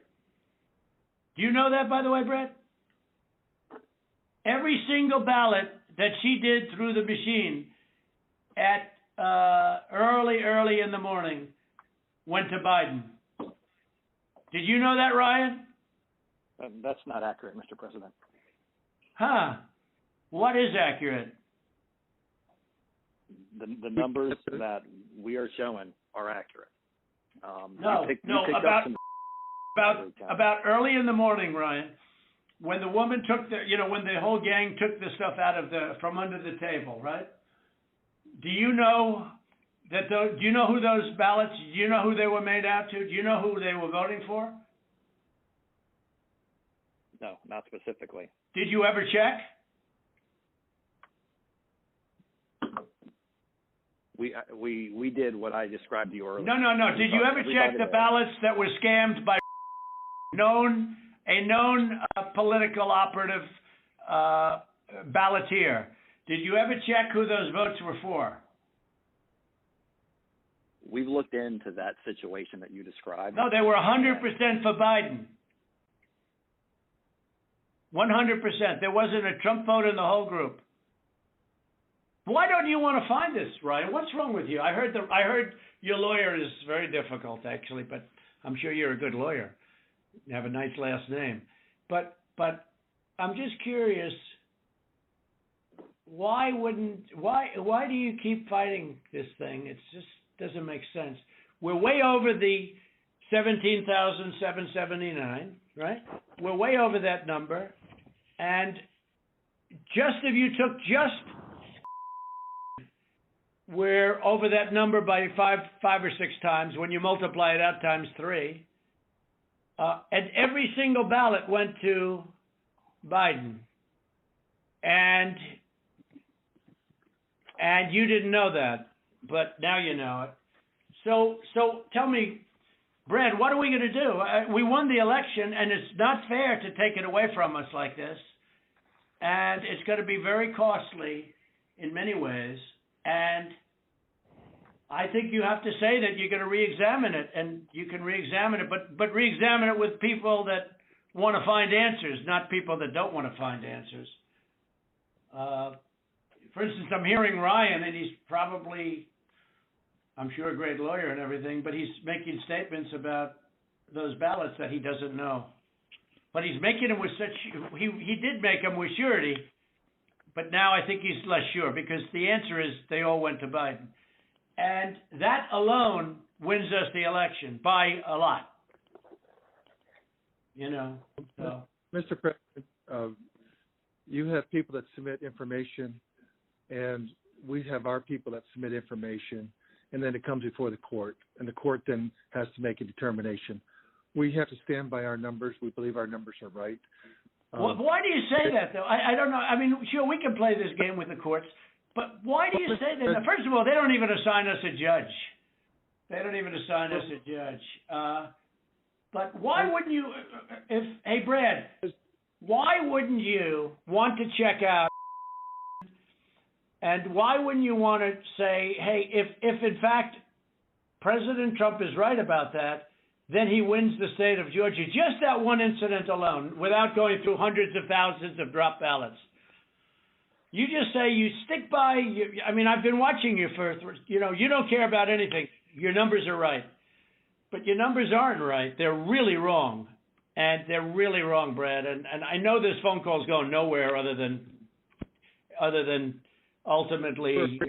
Do you know that, by the way, Brett? Every single ballot that she did through the machine at early in the morning went to Biden. Did you know that, Ryan? That's not accurate, Mr. President. Huh. What is accurate? The numbers that we are showing are accurate. About early in the morning, Ryan, when the woman took when the whole gang took the stuff from under the table, right? Do you know do you know who those ballots? Do you know who they were made out to? Do you know who they were voting for? No, not specifically. Did you ever check? We did what I described to you earlier. No. Did you ever check the ballots that were scammed by a known political operative balloteer? Did you ever check who those votes were for? We've looked into that situation that you described. No, they were 100% for Biden. 100%. There wasn't a Trump vote in the whole group. Why don't you want to find this, Ryan? What's wrong with you? I heard your lawyer is very difficult, actually, but I'm sure you're a good lawyer. You have a nice last name. But I'm just curious, why do you keep fighting this thing? It just doesn't make sense. We're way over the 17,779, right? We're way over that number. And if you took we're over that number by five or six times when you multiply it out times 3. And every single ballot went to Biden. And you didn't know that, but now you know it. So tell me, Brad, what are we going to do? We won the election, and it's not fair to take it away from us like this. And it's going to be very costly in many ways. And I think you have to say that you're going to re-examine it, and you can re-examine it, but re-examine it with people that want to find answers, not people that don't want to find answers. For instance, I'm hearing Ryan, and he's probably, I'm sure, a great lawyer and everything, but he's making statements about those ballots that he doesn't know. But he's making them with he did make them with surety, but now I think he's less sure, because the answer is they all went to Biden. And that alone wins us the election by a lot. So. Mr. President, you have people that submit information, and we have our people that submit information, and then it comes before the court, and the court then has to make a determination. We have to stand by our numbers. We believe our numbers are right. Why do you say that, though? I don't know. I mean, sure, we can play this game with the courts, but why do you say that? Now, first of all, they don't even assign us a judge. But why wouldn't you, hey, Brad, why wouldn't you want to check out, and why wouldn't you want to say, hey, if in fact President Trump is right about that, then he wins the state of Georgia, just that one incident alone, without going through hundreds of thousands of drop ballots. You just say you stick by, I mean, I've been watching you you don't care about anything. Your numbers are right. But your numbers aren't right. They're really wrong. And they're really wrong, Brad. And I know this phone call's going nowhere other than ultimately,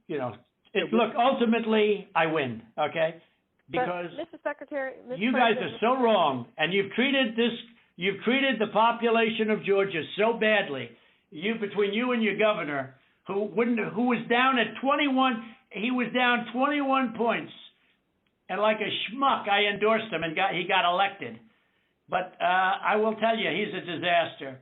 look, ultimately I win, okay? Because Mr. Secretary, you guys are so wrong, and you've treated the population of Georgia so badly. Between you and your governor, who was down at 21, he was down 21 points, and like a schmuck, I endorsed him, and he got elected. But I will tell you, he's a disaster,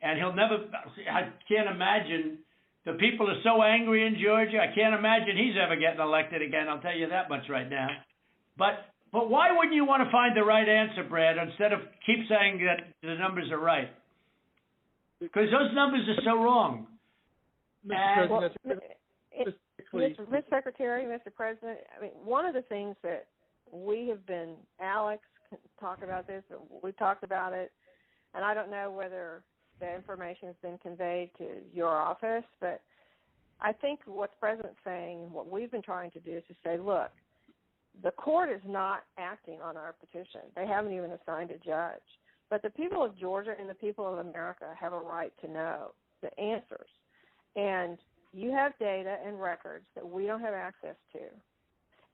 and he'll never. I can't imagine The people are so angry in Georgia. I can't imagine he's ever getting elected again. I'll tell you that much right now. But why wouldn't you want to find the right answer, Brad, instead of keep saying that the numbers are right? Because those numbers are so wrong. Mr. Mr. Secretary, Mr. President, I mean, one of the things that we have been, Alex can talk about this, we talked about it, and I don't know whether the information has been conveyed to your office, but I think what the President's saying, what we've been trying to do is to say, look, the court is not acting on our petition. They haven't even assigned a judge. But the people of Georgia and the people of America have a right to know the answers. And you have data and records that we don't have access to.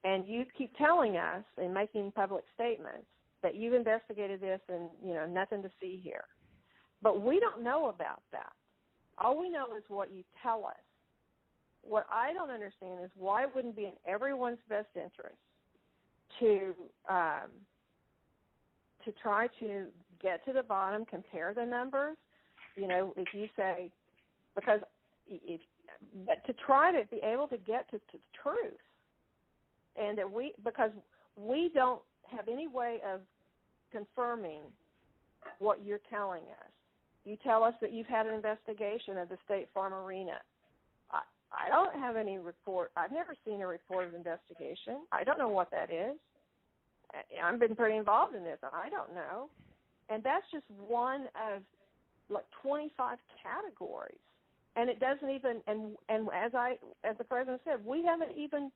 And you keep telling us and making public statements that you've investigated this and, nothing to see here. But we don't know about that. All we know is what you tell us. What I don't understand is why it wouldn't be in everyone's best interest to try to get to the bottom, compare the numbers. If you say, but to try to be able to get to the truth, and because we don't have any way of confirming what you're telling us. You tell us that you've had an investigation of the State Farm Arena. I don't have any report. I've never seen a report of investigation. I don't know what that is. I've been pretty involved in this, and I don't know. And that's just one of 25 categories. And it doesn't even, and as the President said, we haven't even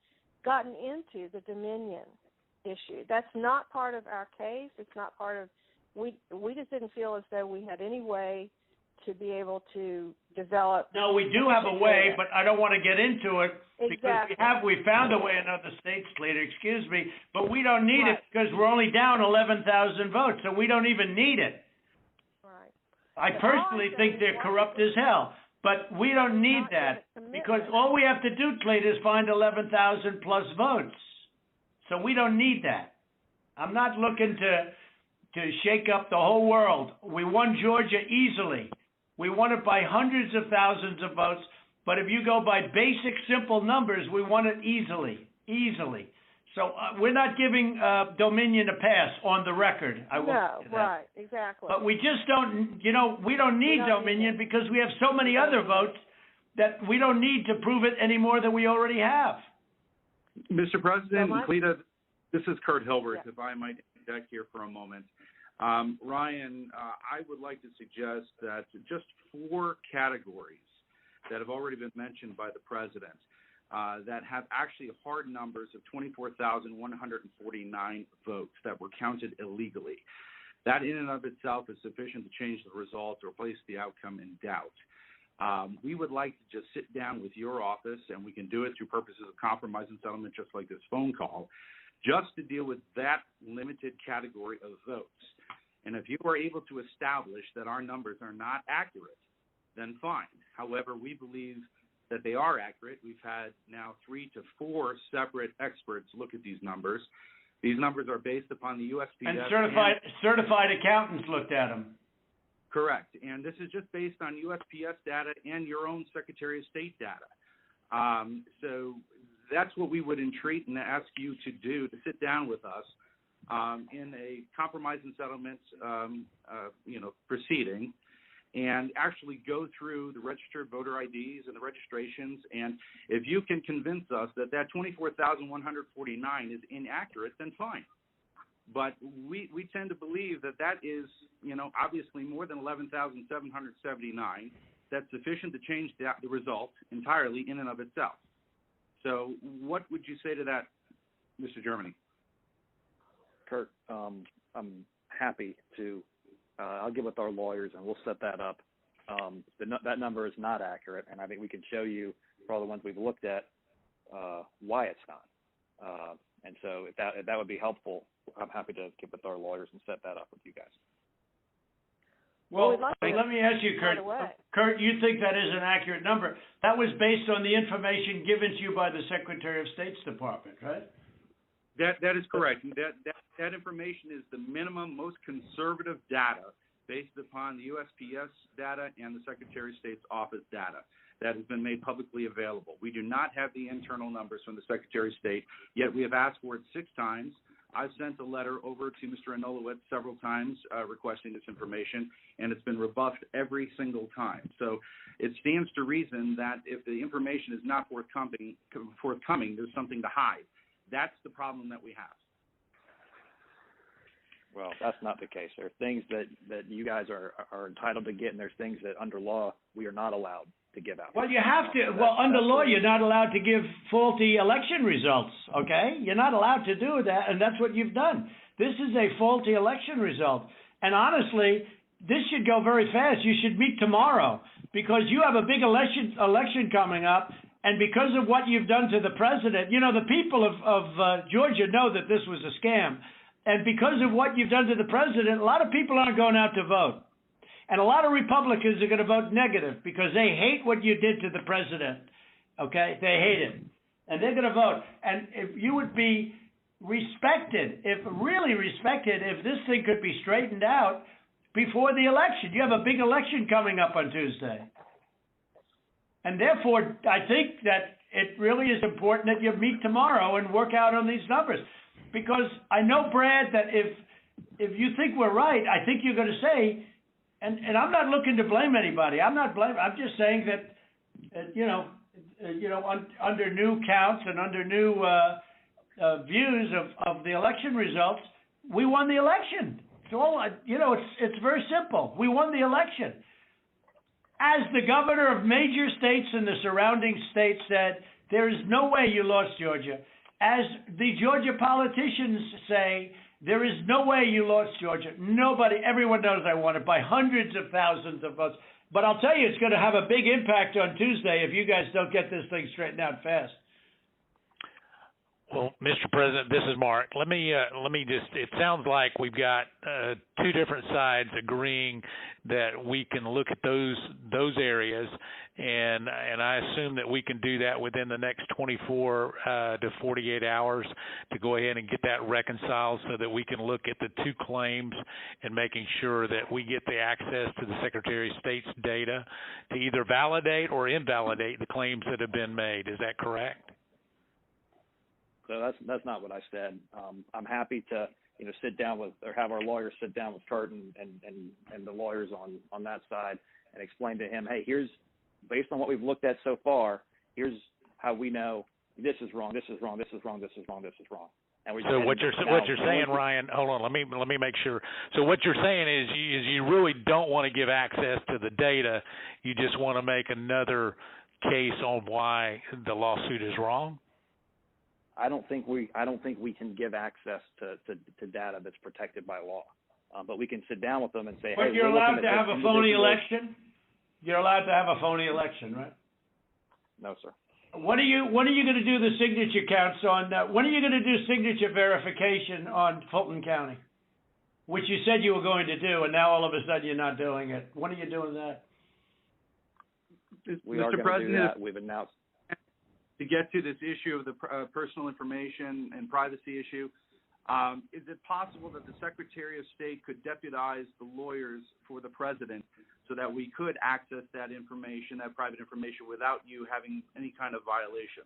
gotten into the Dominion issue. That's not part of our case. It's not part of, we just didn't feel as though we had any way to be able to develop. No, we do have a way, but I don't want to get into it because we found a way in other states, Slater, excuse me, but we don't need it because we're only down 11,000 votes, so we don't even need it. Right. I personally think they're corrupt as hell, but we don't need that because all we have to do, Slater, is find 11,000 plus votes. So we don't need that. I'm not looking to shake up the whole world. We won Georgia easily. We won it by hundreds of thousands of votes, but if you go by basic, simple numbers, we won it easily. So we're not giving Dominion a pass on the record. Right, exactly. But we just don't, we don't need Dominion because we have so many other votes that we don't need to prove it any more than we already have. Mr. President, Cleta, this is Kurt Hilbert, if I might interject here for a moment. Ryan, I would like to suggest that just 4 categories that have already been mentioned by the President that have actually hard numbers of 24,149 votes that were counted illegally. That in and of itself is sufficient to change the result or place the outcome in doubt. We would like to just sit down with your office, and we can do it through purposes of compromise and settlement just like this phone call, just to deal with that limited category of votes. And if you are able to establish that our numbers are not accurate, then fine. However, we believe that they are accurate. We've had now 3 to 4 separate experts look at these numbers. These numbers are based upon the USPS. And certified accountants looked at them. Correct. And this is just based on USPS data and your own Secretary of State data. So that's what we would entreat and ask you to do, to sit down with us in a compromise and settlement, proceeding, and actually go through the registered voter IDs and the registrations. And if you can convince us that 24,149 is inaccurate, then fine. But we tend to believe that is, obviously more than 11,779. That's sufficient to change the result entirely in and of itself. So what would you say to that, Mr. Germany? Kurt, I'm happy to. I'll get with our lawyers and we'll set that up. That number is not accurate, and I think we can show you for all the ones we've looked at why it's not. And so if that would be helpful, I'm happy to get with our lawyers and set that up with you guys. Well, let me ask you, Kurt. Kurt, you think that is an accurate number? That was based on the information given to you by the Secretary of State's Department, right? That is correct. That information is the minimum, most conservative data based upon the USPS data and the Secretary of State's office data. that has been made publicly available. We do not have the internal numbers from the Secretary of State, yet we have asked for it 6 times. I've sent a letter over to Mr. Anulowicz several times requesting this information, and it's been rebuffed every single time. So it stands to reason that if the information is not forthcoming, there's something to hide. That's the problem that we have. Well, that's not the case. There are things that you guys are entitled to get, and there's things that under law we are not allowed to give out. Well, you have to. Well, under law, you're not allowed to give faulty election results, okay? You're not allowed to do that, and that's what you've done. This is a faulty election result. And honestly, this should go very fast. You should meet tomorrow because you have a big election coming up, and because of what you've done to the president, you know, the people of Georgia know that this was a scam. And because of what you've done to the president, a lot of people aren't going out to vote. And a lot of Republicans are going to vote negative because they hate what you did to the president. Okay? They hate it. And they're going to vote. And if you would be respected, if this thing could be straightened out before the election. You have a big election coming up on Tuesday. And therefore, I think that it really is important that you meet tomorrow and work out on these numbers. Because I know, Brad, that if you think we're right, I think you're going to say, and I'm not looking to blame anybody. I'm just saying that, under new counts and under new views of the election results, we won the election. It's all, it's very simple. We won the election. As the governor of major states and the surrounding states said, there is no way you lost Georgia. As the Georgia politicians say, there is no way you lost Georgia. Nobody, everyone knows I won it by hundreds of thousands of votes. But I'll tell you, it's going to have a big impact on Tuesday if you guys don't get this thing straightened out fast. Well, Mr. President, this is Mark. Let me just, it sounds like we've got 2 different sides agreeing that we can look at those areas, and I assume that we can do that within the next 24 to 48 hours to go ahead and get that reconciled so that we can look at the 2 claims and making sure that we get the access to the Secretary of State's data to either validate or invalidate the claims that have been made. Is that correct? So that's not what I said. I'm happy to sit down with, or have our lawyers sit down with Kurt and the lawyers on that side and explain to him, hey, here's, based on what we've looked at so far, here's how we know this is wrong, this is wrong, this is wrong, this is wrong, this is wrong. And so what you're saying, Ryan, hold on, let me make sure. So what you're saying is you really don't want to give access to the data. You just want to make another case on why the lawsuit is wrong? I don't think we can give access to data that's protected by law, but we can sit down with them and say, but hey, you're allowed to have a phony election. You're allowed to have a phony election, right? No, sir. When are you going to do the signature counts on? When are you going to do signature verification on Fulton County, which you said you were going to do, and now all of a sudden you're not doing it? When are you doing that? We are going to do that. We've announced. To get to this issue of the personal information and privacy issue, is it possible that the Secretary of State could deputize the lawyers for the president so that we could access that information, that private information, without you having any kind of violation?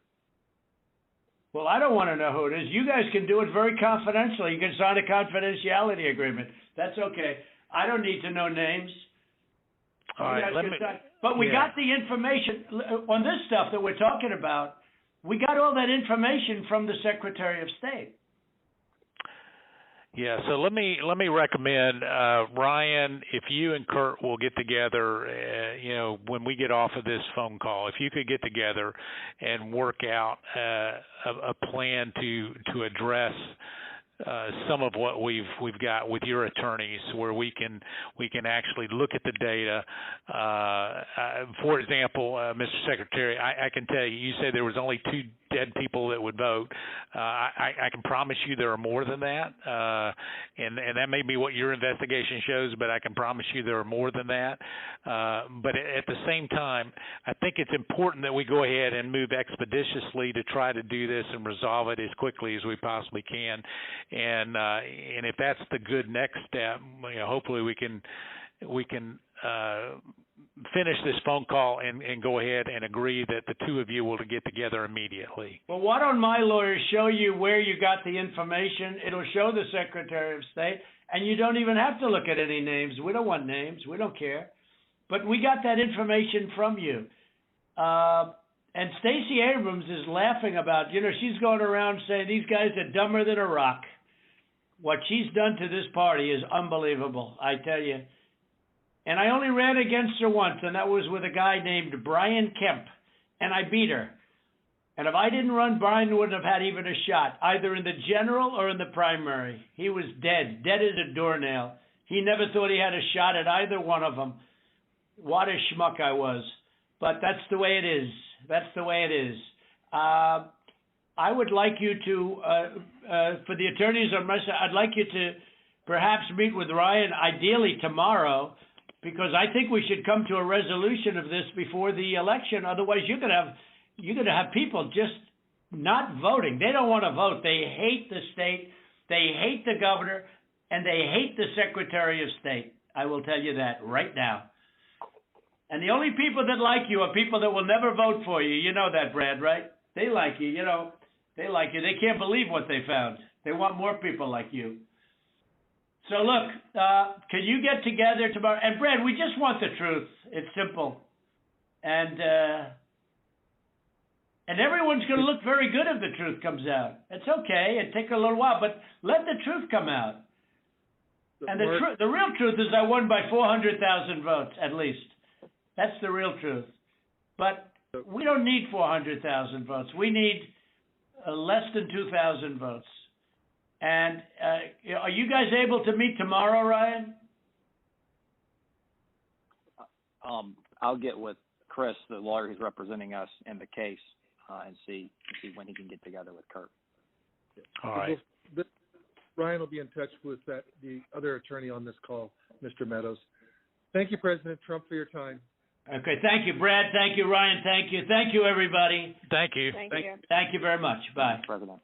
Well, I don't want to know who it is. You guys can do it very confidentially. You can sign a confidentiality agreement. That's okay. I don't need to know names. All right, but we got the information on this stuff that we're talking about. We got all that information from the Secretary of State. Yeah, so let me recommend, Ryan, if you and Kurt will get together, when we get off of this phone call, if you could get together and work out a plan to address some of what we've got with your attorneys, where we can actually look at the data. For example, Mr. Secretary, I can tell you, you said there was only 2 dead people that would vote. I can promise you there are more than that, and that may be what your investigation shows, but I can promise you there are more than that. But at the same time, I think it's important that we go ahead and move expeditiously to try to do this and resolve it as quickly as we possibly can. And if that's the good next step, hopefully we can finish this phone call and go ahead and agree that the two of you will get together immediately. Well, why don't my lawyers show you where you got the information? It'll show the Secretary of State, and you don't even have to look at any names. We don't want names. We don't care. But we got that information from you. And Stacey Abrams is laughing about, she's going around saying these guys are dumber than a rock. What she's done to this party is unbelievable, I tell you. And I only ran against her once, and that was with a guy named Brian Kemp, and I beat her. And if I didn't run, Brian wouldn't have had even a shot, either in the general or in the primary. He was dead as a doornail. He never thought he had a shot at either one of them. What a schmuck I was. But that's the way it is. That's the way it is. I would like you to, for the attorneys on my side, I'd like you to perhaps meet with Ryan, ideally tomorrow, because I think we should come to a resolution of this before the election. Otherwise, you're going to have people just not voting. They don't want to vote. They hate the state. They hate the governor, and they hate the Secretary of State. I will tell you that right now. And the only people that like you are people that will never vote for you. You know that, Brad, right? They like you. They like you. They can't believe what they found. They want more people like you. So look, can you get together tomorrow? And Brad, we just want the truth. It's simple. And everyone's going to look very good if the truth comes out. It's okay. It'll take a little while, but let the truth come out. And the real truth is I won by 400,000 votes, at least. That's the real truth. But we don't need 400,000 votes. We need less than 2,000 votes. And are you guys able to meet tomorrow, Ryan? I'll get with Chris, the lawyer who's representing us in the case, and see when he can get together with Kurt. All right. Ryan will be in touch with the other attorney on this call, Mr. Meadows. Thank you, President Trump, for your time. Okay, thank you, Brad. Thank you, Ryan. Thank you. Thank you, everybody. Thank you. Thank you very much. Bye. President.